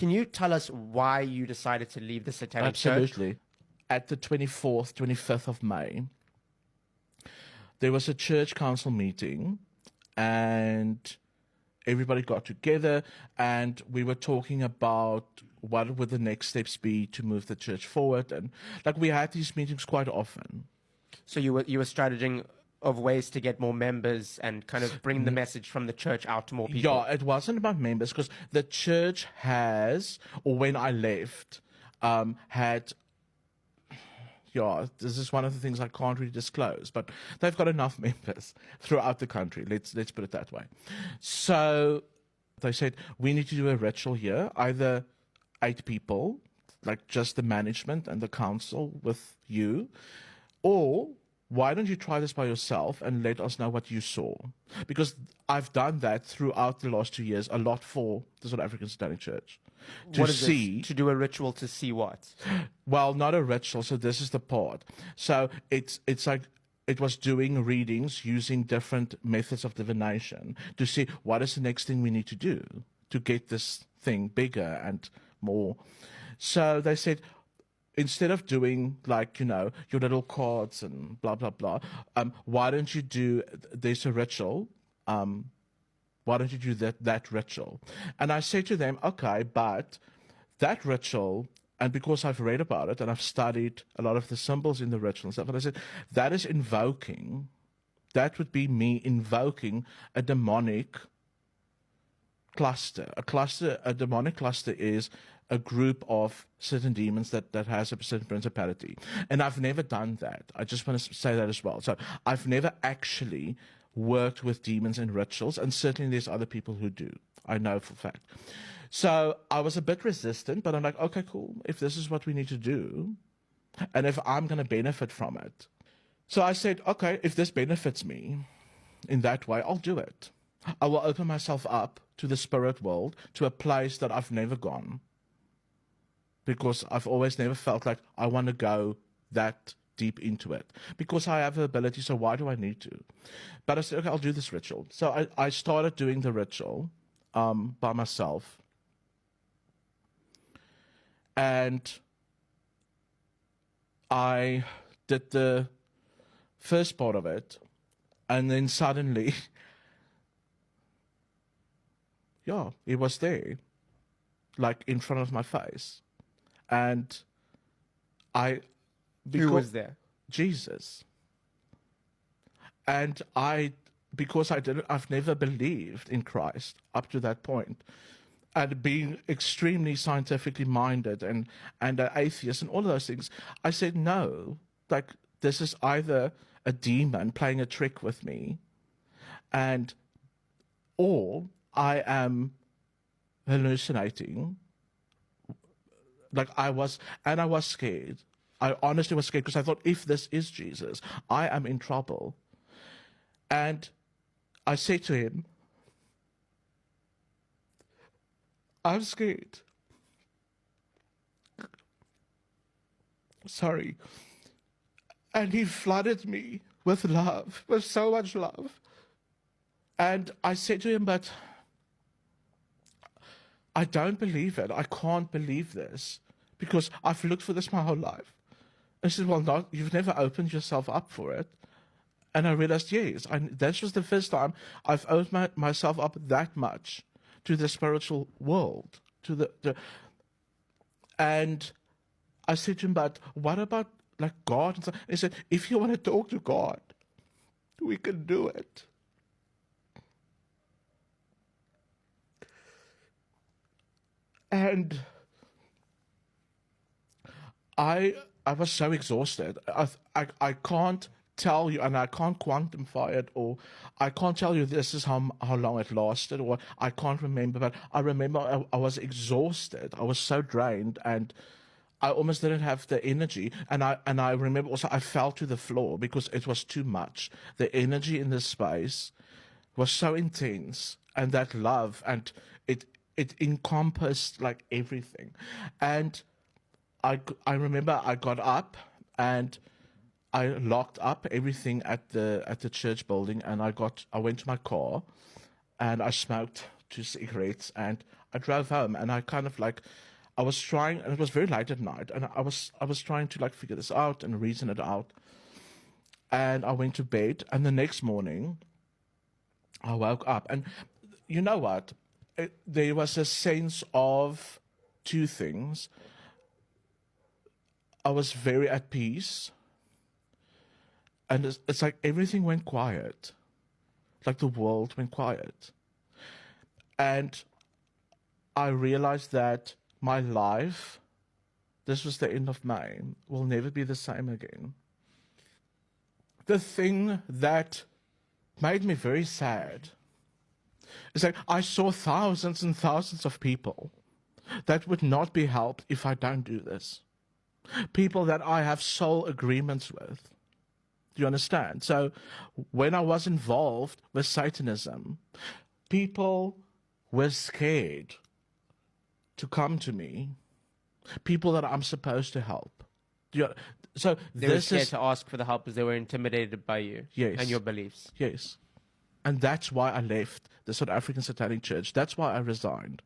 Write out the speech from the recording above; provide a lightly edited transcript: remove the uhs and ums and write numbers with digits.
Can you tell us why you decided to leave the Satanic Church? Absolutely. At the 24th, 25th of May, there was a church council meeting, and everybody got together, and we were talking about what would the next steps be to move the church forward. And like, we had these meetings quite often. So you were strategizing of ways to get more members and kind of bring the message from the church out to more people. Yeah, it wasn't about members, because the church has, or when I left, had, yeah, this is one of the things I can't really disclose, but they've got enough members throughout the country. Let's put it that way. So they said, we need to do a ritual here, either 8 people, like just the management and the council with you, or why don't you try this by yourself and let us know what you saw? Because I've done that throughout the last 2 years, a lot for the South African Satanic Church. What is this? To do a ritual to see what? Well, not a ritual, so this is the part. So it's like, it was doing readings using different methods of divination to see what is the next thing we need to do to get this thing bigger and more. So they said, instead of doing, like, you know, your little cards and blah, blah, blah, why don't you do, there's a ritual, why don't you do that ritual? And I say to them, okay, but that ritual, and because I've read about it and I've studied a lot of the symbols in the ritual and stuff, and I said, that is invoking, that would be me invoking a demonic cluster. A demonic cluster is a group of certain demons that has a certain principality. And I've never done that. I just want to say that as well. So I've never actually worked with demons in rituals, and certainly there's other people who do. I know for a fact. So I was a bit resistant, but I'm like, okay, cool. If this is what we need to do, and if I'm going to benefit from it. So I said, okay, if this benefits me in that way, I'll do it. I will open myself up to the spirit world, to a place that I've never gone, because I've always never felt like I want to go that deep into it, because I have the ability, so why do I need to? But I said, okay, I'll do this ritual. So I started doing the ritual by myself, and I did the first part of it, and then suddenly, yeah, it was there, like in front of my face. And Who was there? Jesus. And because I've never believed in Christ up to that point, and being extremely scientifically minded and an atheist and all of those things, I said, no, like, this is either a demon playing a trick with me, or I am hallucinating. Like, I was scared. I honestly was scared, because I thought, if this is Jesus, I am in trouble. And I said to him, I'm scared. Sorry. And he flooded me with love, with so much love. And I said to him, but I don't believe it. I can't believe this, because I've looked for this my whole life. And he said, well, you've never opened yourself up for it. And I realized, yes, that was the first time I've opened myself up that much to the spiritual world. And I said to him, but what about, like, God? And he said, if you want to talk to God, we can do it. And I was so exhausted. I can't tell you, and I can't quantify it, or I can't tell you this is how long it lasted, or I can't remember. But I remember I was exhausted. I was so drained, and I almost didn't have the energy. And I remember also I fell to the floor because it was too much. The energy in this space was so intense, and that love, and it encompassed, like, everything. And I remember I got up and I locked up everything at the church building, and I went to my car and I smoked to cigarettes, and I drove home, and I kind of like, I was trying, and it was very late at night, and I was trying to like figure this out and reason it out. And I went to bed, and the next morning, I woke up, and you know what? There was a sense of two things. I was very at peace, and it's like everything went quiet, like the world went quiet. And I realized that my life, this was the end of May, will never be the same again. The thing that made me very sad is that I saw thousands and thousands of people that would not be helped if I don't do this. People that I have soul agreements with. Do you understand? So when I was involved with Satanism, people were scared to come to me, people that I'm supposed to help. So They were this scared is to ask for the help because they were intimidated by you Yes. and your beliefs. yes, and that's why I left the South African Satanic Church. That's why I resigned.